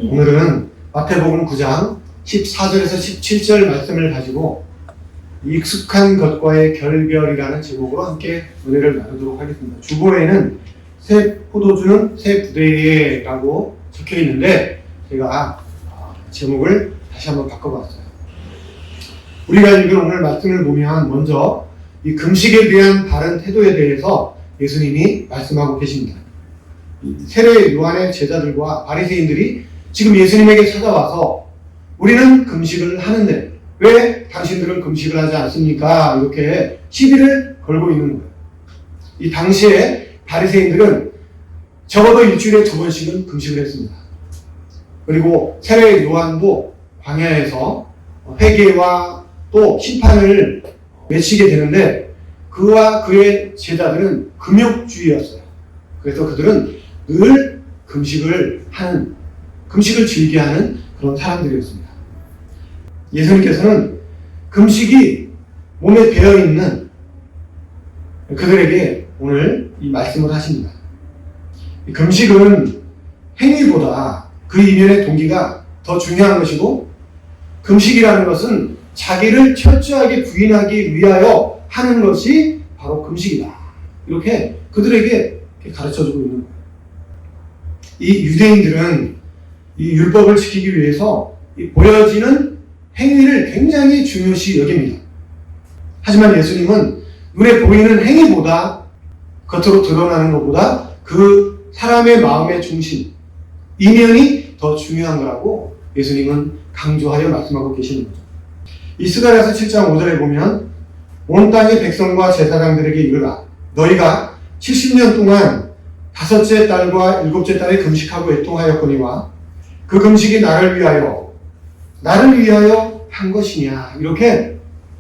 오늘은 마태복음 9장 14절에서 17절 말씀을 가지고 익숙한 것과의 결별이라는 제목으로 함께 은혜를 나누도록 하겠습니다. 주보에는 새 포도주는 새 부대에라고 적혀 있는데 제가 제목을 다시 한번 바꿔봤어요. 우리가 읽은 오늘 말씀을 보면 먼저 이 금식에 대한 바른 태도에 대해서 예수님이 말씀하고 계십니다. 세례 요한의 제자들과 바리새인들이 지금 예수님에게 찾아와서 우리는 금식을 하는데 왜 당신들은 금식을 하지 않습니까? 이렇게 시비를 걸고 있는 거예요. 이 당시에 바리새인들은 적어도 일주일에 2번씩은 금식을 했습니다. 그리고 세례 요한도 광야에서 회개와 또 심판을 외치게 되는데 그와 그의 제자들은 금욕주의였어요. 그래서 그들은 늘 금식을 즐겨 하는 그런 사람들이었습니다. 예수님께서는 금식이 몸에 배어있는 그들에게 오늘 이 말씀을 하십니다. 금식은 행위보다 그 이면의 동기가 더 중요한 것이고 금식이라는 것은 자기를 철저하게 부인하기 위하여 하는 것이 바로 금식이다. 이렇게 그들에게 가르쳐주고 있는 거예요. 이 유대인들은 이 율법을 지키기 위해서 보여지는 행위를 굉장히 중요시 여깁니다. 하지만 예수님은 눈에 보이는 행위보다 겉으로 드러나는 것보다 그 사람의 마음의 중심, 이면이 더 중요한 거라고 예수님은 강조하여 말씀하고 계시는 거죠. 이 스가랴서 7장 5절에 보면 온 땅의 백성과 제사장들에게 이르라 너희가 70년 동안 5째 달과 7째 달에 금식하고 애통하였거니와 그 금식이 나를 위하여 한 것이냐 이렇게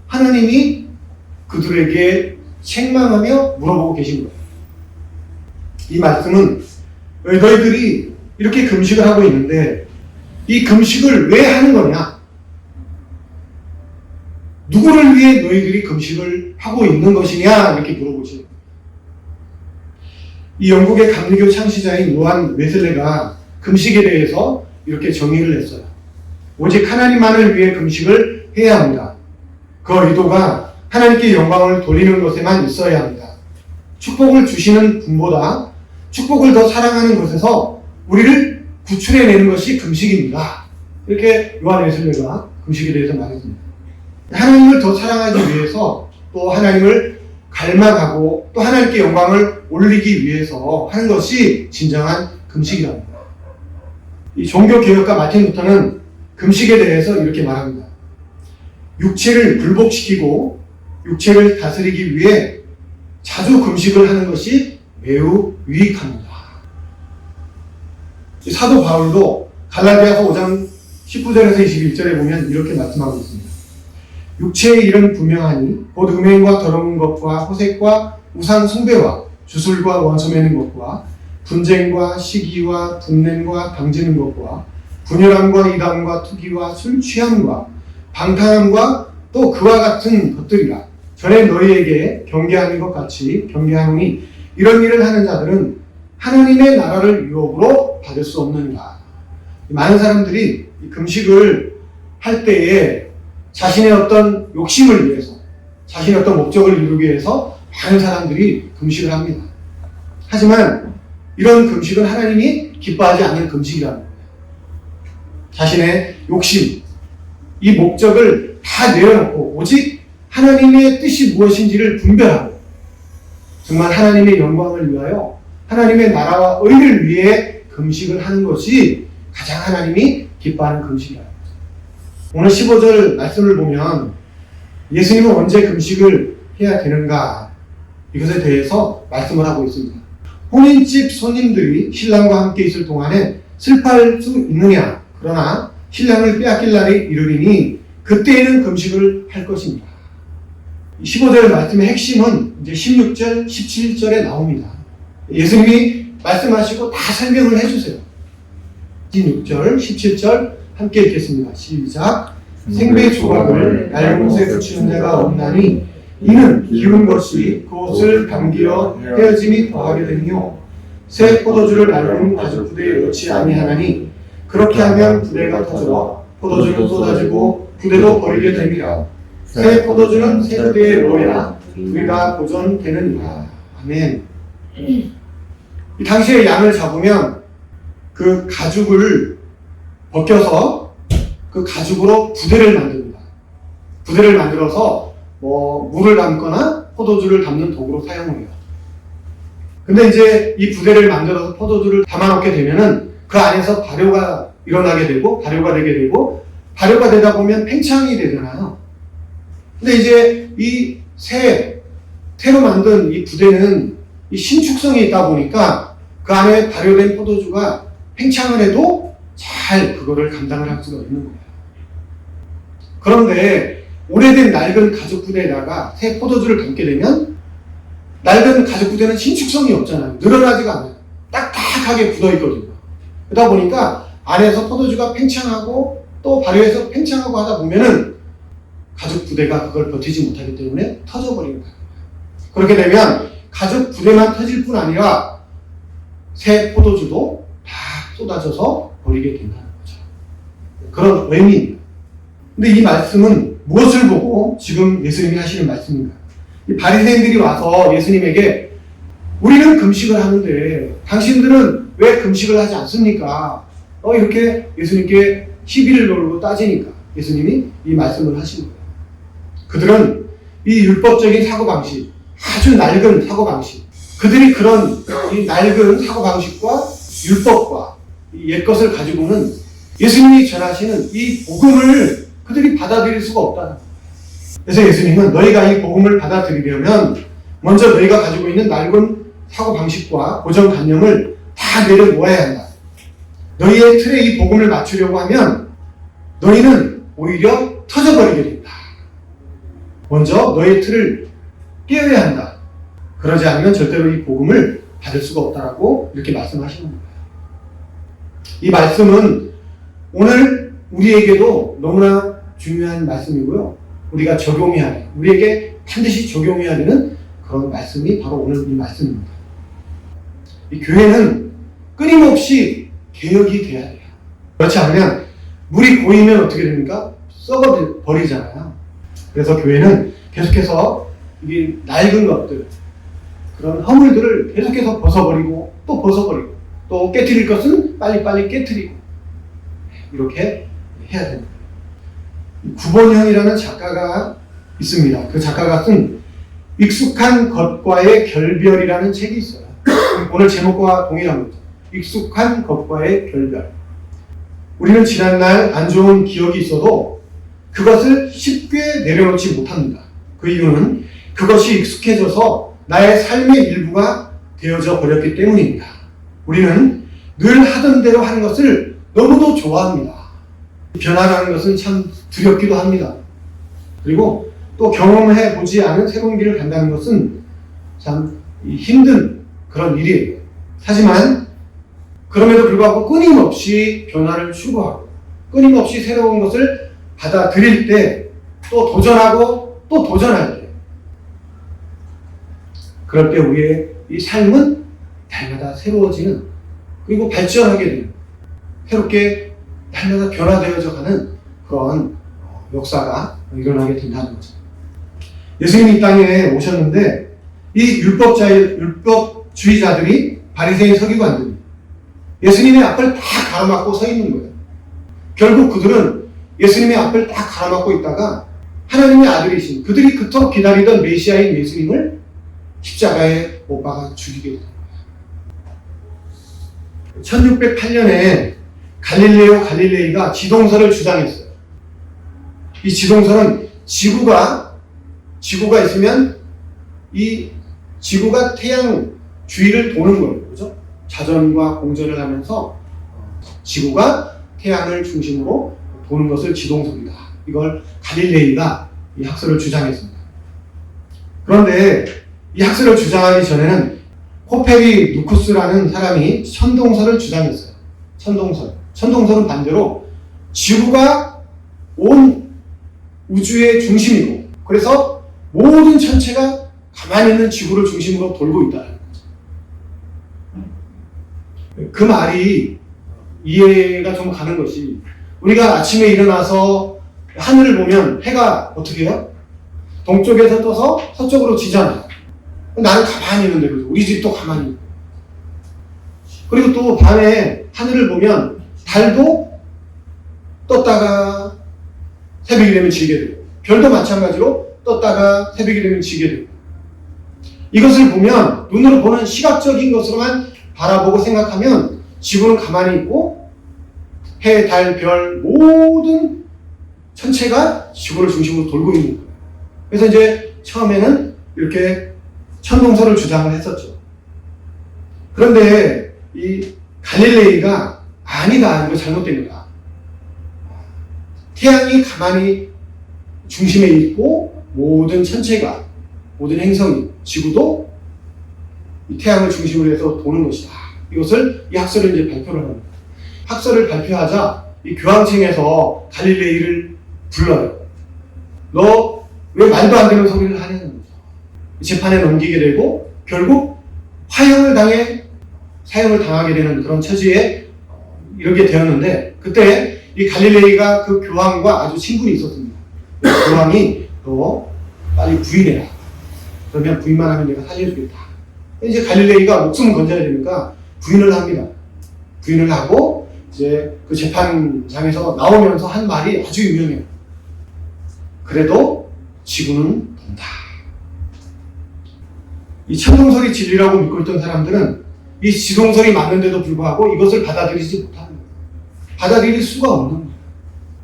하나님이 그들에게 책망하며 물어보고 계신 거예요. 이 말씀은 너희들이 이렇게 금식을 하고 있는데 이 금식을 왜 하는 거냐? 누구를 위해 너희들이 금식을 하고 있는 것이냐? 이렇게 물어보시는 거예요. 이 영국의 감리교 창시자인 요한 웨슬레가 금식에 대해서 이렇게 정의를 했어요. 오직 하나님만을 위해 금식을 해야 합니다. 그 의도가 하나님께 영광을 돌리는 것에만 있어야 합니다. 축복을 주시는 분보다 축복을 더 사랑하는 것에서 우리를 구출해내는 것이 금식입니다. 이렇게 요한 웨슬레가 금식에 대해서 말했습니다. 하나님을 더 사랑하기 위해서 또 하나님을 갈망하고 또 하나님께 영광을 올리기 위해서 하는 것이 진정한 금식이랍니다. 이 종교개혁가 마틴 루터는 금식에 대해서 이렇게 말합니다. 육체를 굴복시키고 육체를 다스리기 위해 자주 금식을 하는 것이 매우 유익합니다. 사도 바울도 갈라디아서 5장 19절에서 21절에 보면 이렇게 말씀하고 있습니다. 육체의 일은 분명하니 곧 음행과 더러운 것과 호색과 우상 숭배와 주술과 원수 매는 것과 분쟁과 시기와 분냄과 당지는 것과 분열함과 이단과 투기와 술 취함과 방탕함과 또 그와 같은 것들이라. 전에 너희에게 경계하는 것 같이 경계하노니 이런 일을 하는 자들은 하나님의 나라를 유업으로 받을 수 없느니라. 많은 사람들이 금식을 할 때에 자신의 어떤 욕심을 위해서, 자신의 어떤 목적을 이루기 위해서 많은 사람들이 금식을 합니다. 하지만 이런 금식은 하나님이 기뻐하지 않는 금식이라는 거예요. 자신의 욕심, 이 목적을 다 내려놓고 오직 하나님의 뜻이 무엇인지를 분별하고 정말 하나님의 영광을 위하여 하나님의 나라와 의를 위해 금식을 하는 것이 가장 하나님이 기뻐하는 금식이라는 거예요. 오늘 15절 말씀을 보면 예수님은 언제 금식을 해야 되는가 이것에 대해서 말씀을 하고 있습니다. 혼인집 손님들이 신랑과 함께 있을 동안에 슬퍼할 수 있느냐? 그러나 신랑을 빼앗길 날이 이르리니 그때에는 금식을 할 것입니다. 15절 말씀의 핵심은 이제 16절, 17절에 나옵니다. 예수님이 말씀하시고 다 설명을 해주세요. 16절, 17절 함께 읽겠습니다. 시작. 생배 조각을 얇은 옷에 붙이는 자가 없나니 이는 기운 것이 그 옷을 감기어 헤어짐이 더하게 되니요 새 포도주를 얇은 가죽 부대에 넣지 아니하나니 그렇게 하면 부대가 터져 포도주는 쏟아지고 부대도 버리게 됩니다. 새 포도주는 새 부대에 넣어야 우리가 보존되느니라. 아멘. 이 당시에 양을 잡으면 그 가죽을 벗겨서 그 가죽으로 부대를 만듭니다. 부대를 만들어서 물을 담거나 포도주를 담는 도구로 사용을 해요. 근데 이제 이 부대를 만들어서 포도주를 담아놓게 되면은 그 안에서 발효가 일어나게 되고 발효가 되게 되고 발효가 되다 보면 팽창이 되잖아요. 근데 이제 이 새로 만든 이 부대는 이 신축성이 있다 보니까 그 안에 발효된 포도주가 팽창을 해도 잘 그거를 감당을 할 수가 있는 거예요. 그런데 오래된 낡은 가죽 부대에다가 새 포도주를 담게 되면 낡은 가죽 부대는 신축성이 없잖아요. 늘어나지가 않아요. 딱딱하게 굳어 있거든요. 그러다 보니까 안에서 포도주가 팽창하고 또 발효해서 팽창하고 하다 보면은 가죽 부대가 그걸 버티지 못하기 때문에 터져버리는 거예요. 그렇게 되면 가죽 부대만 터질 뿐 아니라 새 포도주도 다 쏟아져서 버리게 된다는 거죠. 그런 의미입니다. 근데 이 말씀은 무엇을 보고 지금 예수님이 하시는 말씀인가? 이 바리새인들이 와서 예수님에게 우리는 금식을 하는데 당신들은 왜 금식을 하지 않습니까? 이렇게 예수님께 시비를 걸고 따지니까 예수님이 이 말씀을 하신 거예요. 그들은 이 율법적인 사고방식, 아주 낡은 사고방식, 그들이 그런 이 낡은 사고방식과 율법과 이 옛것을 가지고는 예수님이 전하시는 이 복음을 그들이 받아들일 수가 없다는 거예요. 그래서 예수님은 너희가 이 복음을 받아들이려면 먼저 너희가 가지고 있는 낡은 사고방식과 고정관념을 다 내려놓아야 한다. 너희의 틀에 이 복음을 맞추려고 하면 너희는 오히려 터져버리게 된다. 먼저 너희의 틀을 깨어야 한다. 그러지 않으면 절대로 이 복음을 받을 수가 없다라고 이렇게 말씀하시는 거예요. 이 말씀은 오늘 우리에게도 너무나 중요한 말씀이고요. 우리가 적용해야 돼. 우리에게 반드시 적용해야 되는 그런 말씀이 바로 오늘 이 말씀입니다. 이 교회는 끊임없이 개혁이 돼야 돼요. 그렇지 않으면 물이 고이면 어떻게 됩니까? 썩어 버리잖아요. 그래서 교회는 계속해서 이게 낡은 것들, 그런 허물들을 계속해서 벗어버리고 또 벗어버리고 또 깨트릴 것은 빨리빨리 깨트리고 이렇게 해야 됩니다. 구본형이라는 작가가 있습니다. 그 작가가 쓴 익숙한 것과의 결별이라는 책이 있어요. 오늘 제목과 동일합니다. 익숙한 것과의 결별. 우리는 지난날 안 좋은 기억이 있어도 그것을 쉽게 내려놓지 못합니다. 그 이유는 그것이 익숙해져서 나의 삶의 일부가 되어져 버렸기 때문입니다. 우리는 늘 하던 대로 하는 것을 너무도 좋아합니다. 변화라는 것은 참 두렵기도 합니다. 그리고 또 경험해 보지 않은 새로운 길을 간다는 것은 참 힘든 그런 일이에요. 하지만 그럼에도 불구하고 끊임없이 변화를 추구하고 끊임없이 새로운 것을 받아들일 때 또 도전하고 또 도전할 때 그럴 때 우리의 이 삶은 날마다 새로워지는 그리고 발전하게 되는 새롭게 날마다 변화되어져 가는 그런 역사가 일어나게 된다는 거죠. 예수님이 이 땅에 오셨는데 이 율법주의자들이 바리새인 서기관들이 예수님의 앞을 다 가로막고 서 있는 거예요. 결국 그들은 예수님의 앞을 다 가로막고 있다가 하나님의 아들이신 그들이 그토록 기다리던 메시아인 예수님을 십자가에 못 박아 죽이게 된 거예요. 1608년에 갈릴레오 갈릴레이가 지동설을 주장했어요. 이 지동설은 지구가 있으면 이 지구가 태양 주위를 도는 거예요. 그죠? 자전과 공전을 하면서 지구가 태양을 중심으로 도는 것을 지동설이다. 이걸 갈릴레이가 이 학설을 주장했습니다. 그런데 이 학설을 주장하기 전에는 코페르니쿠스라는 사람이 천동설을 주장했어요. 천동설은 반대로 지구가 온 우주의 중심이고 그래서 모든 천체가 가만히 있는 지구를 중심으로 돌고 있다는 거죠. 그 말이 이해가 좀 가는 것이, 우리가 아침에 일어나서 하늘을 보면 해가 어떻게 해요? 동쪽에서 떠서 서쪽으로 지잖아요. 나는 가만히 있는데, 우리 집도 가만히 있고. 그리고 또 밤에 하늘을 보면 달도 떴다가 새벽이 되면 지게 되고, 별도 마찬가지로 떴다가 새벽이 되면 지게 되고, 이것을 보면 눈으로 보는 시각적인 것으로만 바라보고 생각하면 지구는 가만히 있고 해, 달, 별 모든 천체가 지구를 중심으로 돌고 있는 거예요. 그래서 이제 처음에는 이렇게 천동설을 주장을 했었죠. 그런데 이 갈릴레이가 아니다, 이거 잘못됩니다. 태양이 가만히 중심에 있고 모든 천체가, 모든 행성이, 지구도 이 태양을 중심으로 해서 도는 것이다. 이것을 이 학설을 이제 발표를 합니다. 학설을 발표하자 이 교황청에서 갈릴레이를 불러요. 너 왜 말도 안 되는 소리를 하냐는 거죠. 재판에 넘기게 되고 결국 화형을 당해 사형을 당하게 되는 그런 처지에 이르게 되었는데, 그때 이 갈릴레이가 그 교황과 아주 친분이 있었습니다. 교황이 너 빨리 부인해라. 그러면 부인만 하면 내가 살려주겠다. 이제 갈릴레이가 목숨을 건져야 되니까 부인을 합니다. 부인을 하고 이제 그 재판장에서 나오면서 한 말이 아주 유명해요. 그래도 지구는 돈다. 이 천동설이 진리라고 믿고 있던 사람들은 이 지동설이 맞는데도 불구하고 이것을 받아들이지 못하는 거예요. 받아들일 수가 없는 거예요.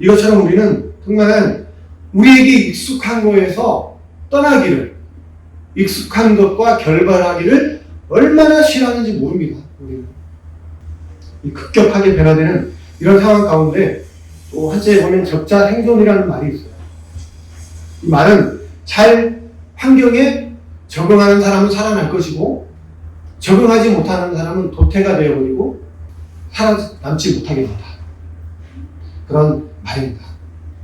이것처럼 우리는 정말 우리에게 익숙한 거에서 떠나기를, 익숙한 것과 결별하기를 얼마나 싫어하는지 모릅니다. 우리는 이 급격하게 변화되는 이런 상황 가운데 또 한자에 보면 적자생존이라는 말이 있어요. 이 말은 잘 환경에 적응하는 사람은 살아날 것이고 적응하지 못하는 사람은 도태가 되어버리고 살아남지 못하게 된다. 그런 말입니다.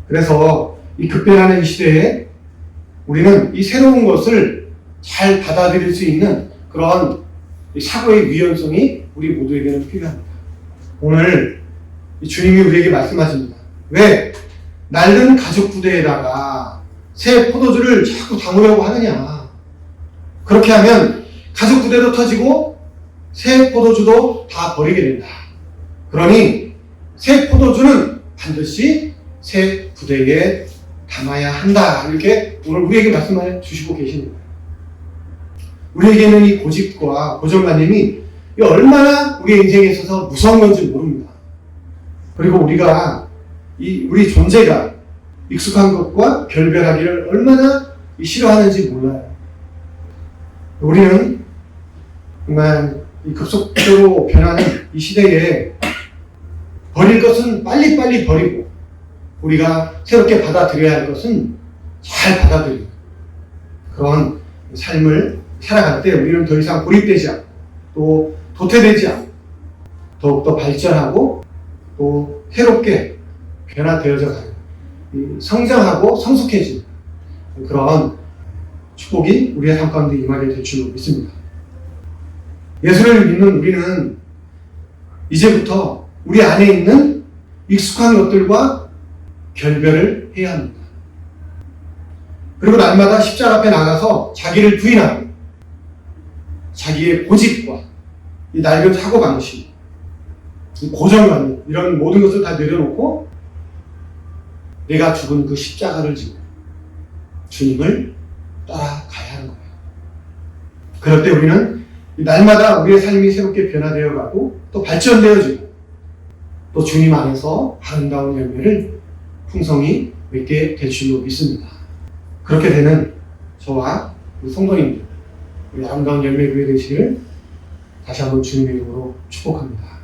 그래서 이 급변하는 이 시대에 우리는 이 새로운 것을 잘 받아들일 수 있는 그런 사고의 유연성이 우리 모두에게는 필요합니다. 오늘 주님이 우리에게 말씀하십니다. 왜 낡은 가죽 부대에다가 새 포도주를 자꾸 담으려고 하느냐. 그렇게 하면 가죽 부대도 터지고 새 포도주도 다 버리게 된다. 그러니 새 포도주는 반드시 새 부대에 담아야 한다. 이렇게 오늘 우리에게 말씀해 주시고 계시는 거예요. 우리에게는 이 고집과 고정관념이 얼마나 우리 인생에 있어서 무서운 건지 모릅니다. 그리고 우리가 우리 존재가 익숙한 것과 결별하기를 얼마나 싫어하는지 몰라요. 우리는 정말 이 급속도로 변하는 이 시대에 버릴 것은 빨리빨리 버리고 우리가 새롭게 받아들여야 할 것은 잘 받아들이고 그런 삶을 살아갈 때 우리는 더 이상 고립되지 않고 또 도태되지 않고 더욱더 발전하고 또 새롭게 변화되어져 가는 성장하고 성숙해지는 그런 축복이 우리의 삶 가운데 임하게 될 줄로 믿습니다. 예수를 믿는 우리는 이제부터 우리 안에 있는 익숙한 것들과 결별을 해야 합니다. 그리고 날마다 십자가 앞에 나가서 자기를 부인하고 자기의 고집과 이 낡은 사고방식, 이 고정관념, 이런 모든 것을 다 내려놓고 내가 죽은 그 십자가를 지고 주님을 따라가야 하는 거예요. 그럴 때 우리는 날마다 우리의 삶이 새롭게 변화되어 가고 또 발전되어지고 또 주님 안에서 아름다운 열매를 풍성히 맺게 될 줄로 믿습니다. 그렇게 되는 저와 우리 성도님들, 우리 아름다운 열매 누리게 되시길 다시 한번 주님의 이름으로 축복합니다.